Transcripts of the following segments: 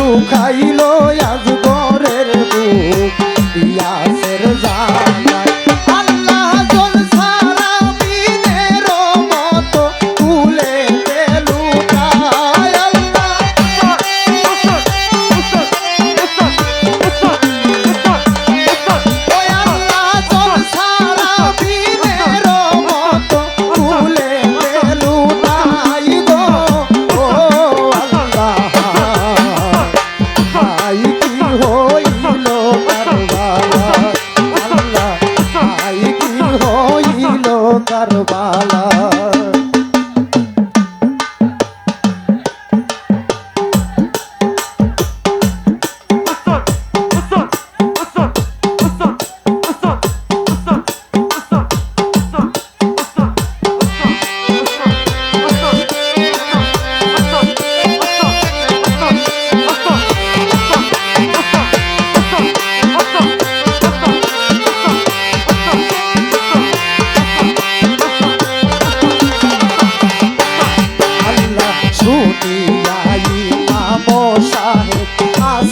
শুকাইলো আজ ঘরের বুক পিয়াসের জায়গায় আল্লাহ জল সারা দিনের মতো তুলে লুটায় আল্লাহ ওই আল্লাহ জল সারা দিনের মতো তুলে লুটাই গো ও আল্লাহ হাই কি হইল কারবালা আল্লাহ হাই কি হইল কারবালা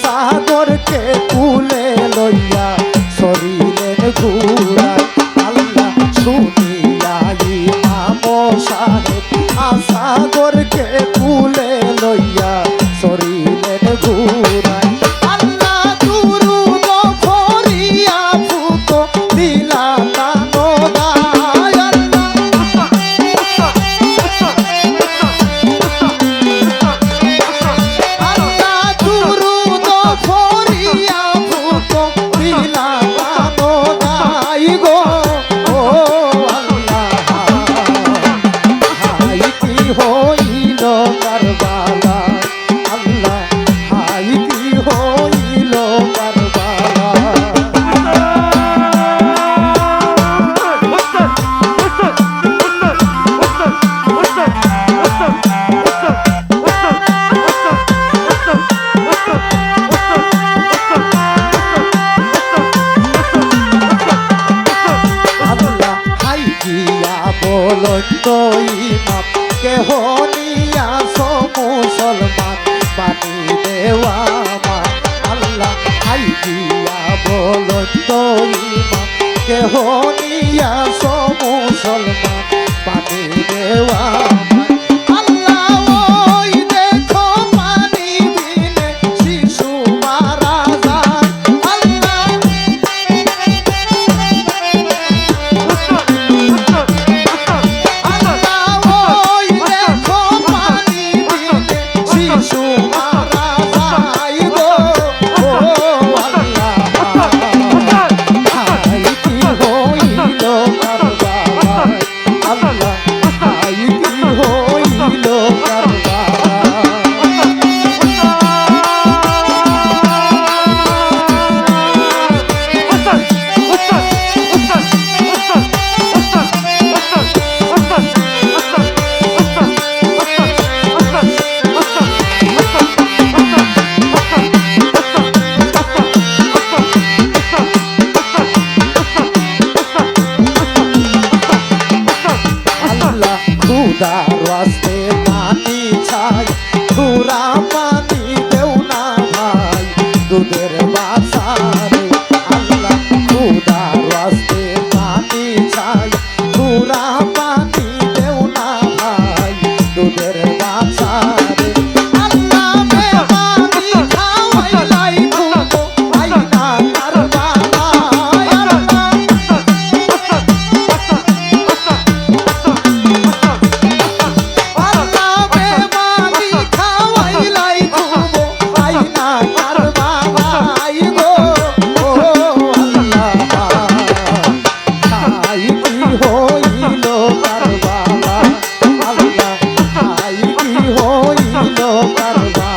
সাগরকে তুলে লইয়া শরীরের ঘুরায় আল্লাহ শুনিয়াই মাম সাহেব সাগরকে তুলে লইয়া শরীরের ঘুরায় আল্লাহ দুরুদ ফরিয়া ফুত দিলা কানো গায় আল্লাহ দুরুদ ফরিয়া ফুত দিলা কানো গাই গো ও আল্লাহ হাই কি হইল কারবালা আল্লাহ হাই কি হইল কারবালা আল্লাহ হাই গিয়া বলন্ত ইমাম কেহ নিয়াস মুসলমান বানি দেওয়া মা আল্লাহ হাই গিয়া বলন্ত ইমাম কেহ নিয়াস মুসলমান বানি দেওয়া মা আল্লাহ ওই দেখো পানি বিনে শিশু মারা যায় আল্লাহ ওই দেখো পানি বিনে শিশু মারা যায় গো ও আল্লাহ হাই কি হইল কারবালা আল্লাহ হাই কি হইল কারবালা আল্লাহ খুদার রাস্তে পানি চাই পুরা পানি দেও না ভাই দুধের বাসারে আল্লাহ খুদার রাস্তে পানি চাই পুরা পানি দেও না ভাই দুধের বাসারে আল্লাহ মেহমানি খাওয়াইলাই ফুটো আইনা কারবালা আল্লাহ আল্লাহ বেমানি খাওয়াইলাই খুবো আইনা কারবালা গো ও আল্লাহ হাই কি হইল কারবালা আল্লাহ হাই কি হইল কারবালা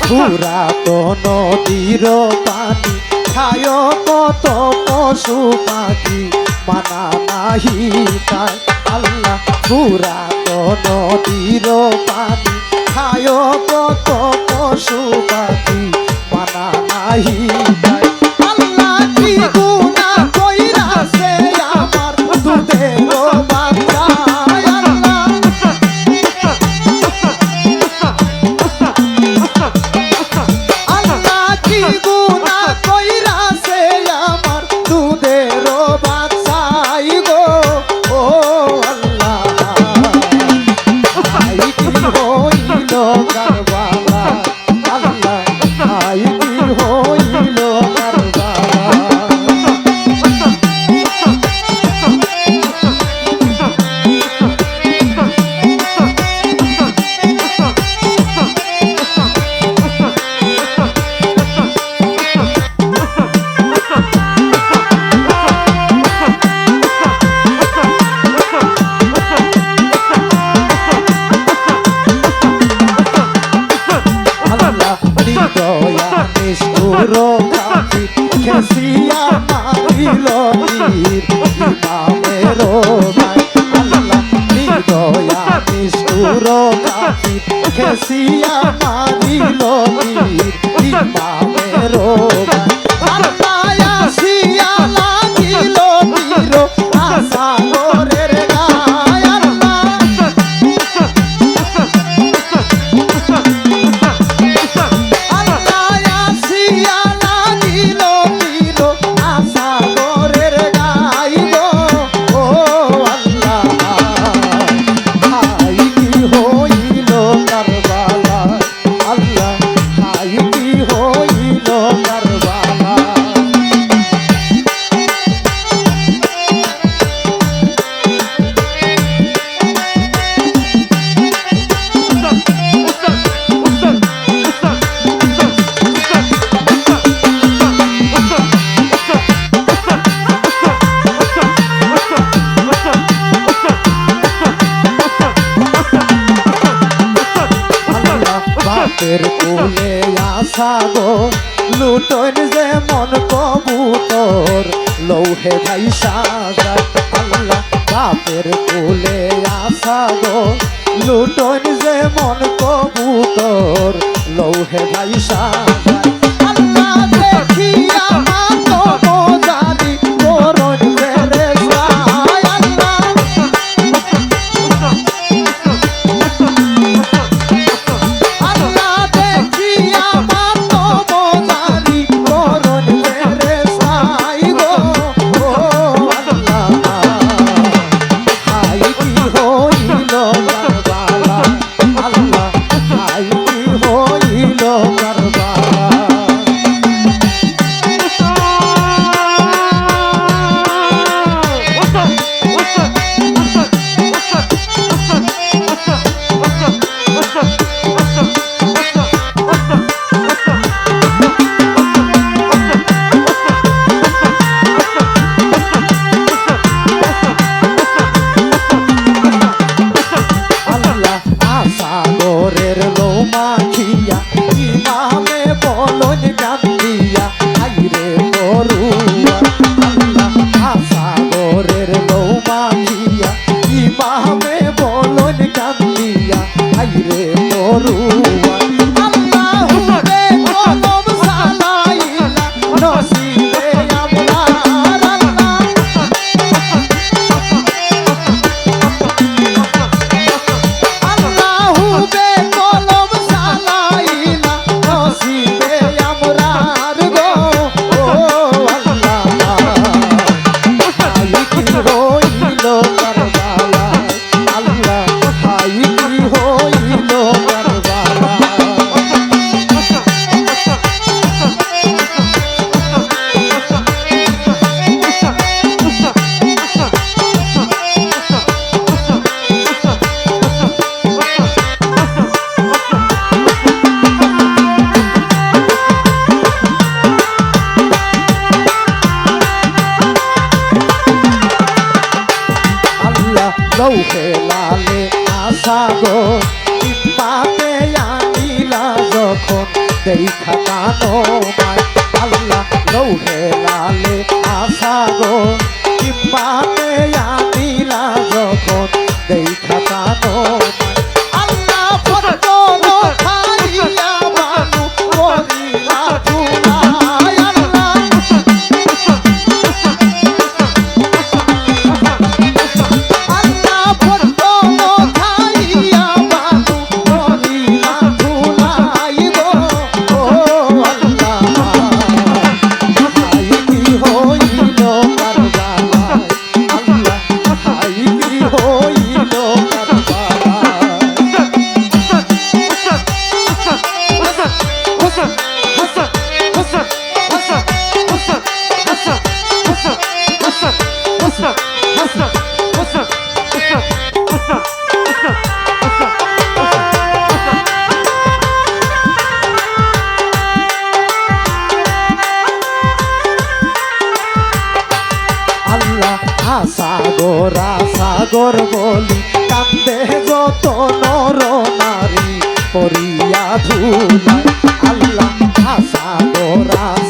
পুরাতন নদীর পানি খায় কত পশু পাখি মানা নাহি তাই আল্লাহ পুরাতন নদীর পানি খায় কত পশু পাখি মানা নাহি তাই আল্লাহ কি গুনাহ কইরাছে আমার দুধের বাচ্চা আল্লাহ কি গুনাহ কইরাছে আমার দুধের বাচ্চাই গো ও আল্লাহ আই কি হইল কারবালা আল্লাহ আই কি হইল কারবালা দয়া নিষ্ঠুর কাফি খেসিয়া মারিল তীর ইমামের ভাই আল্লাহ দয়া নিষ্ঠুর কাফি খেসিয়া মারিল তীর ইমামের ভাই আল্লাহ আসিয়া লাগিল তীর আসাগরের গায় আল্লাহ বাপের কোলে আসা গো লুটন যে মন কবুতর লৌহে ভাই সাজায় আল্লাহ বাপের কোলে আসা গো লুটন যে মন কবুতর লৌহে ভাই সাজায় আল্লাহ দেখিয়া মাত মোজারি করন ফেরে যায় আল্লাহ সাগরের লোমাখিয়া ইমামে বলন কান্দিয়া আইরে বড়ুয়া আল্লাহ সাগরের লোমাখিয়া ইমামে বলন কান্দিয়া আইরে বড়ুয়া আল্লাহ রে কলম সালাইলা নসিবে আমরার আল্লাহ লৌহে লালে আশা গো ইম্মাতে আনিলা যখন দেখা কানো মায় আল্লাহ লৌহে লালে সাগর কিপাতে আনিলা যখন দেখা কানো আল্লাহ ফতন খাইয়া মানু করিলা ধুলাই আল্লাহ আল্লাহ ফতন খাইয়া মানু করিলা ধুলাই গো ও আল্লাহ হাই কি হইল কারবালায় আল্লাহ হাই কি হইল আল্লাহ সাগর বলি কান্দে যত নর নারী পরিয়া ধুলাই আল্লাহ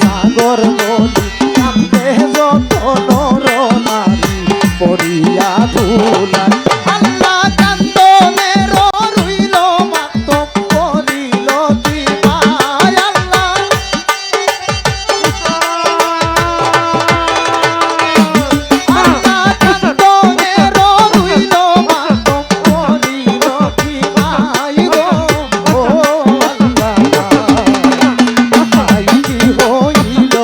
সাগর বলি কান্দে যত নর নারী পরিয়া ধুলাই আল্লাহ কান্দনে রইল মাত করিল দিবাই আল্লাহ হাই কি হইল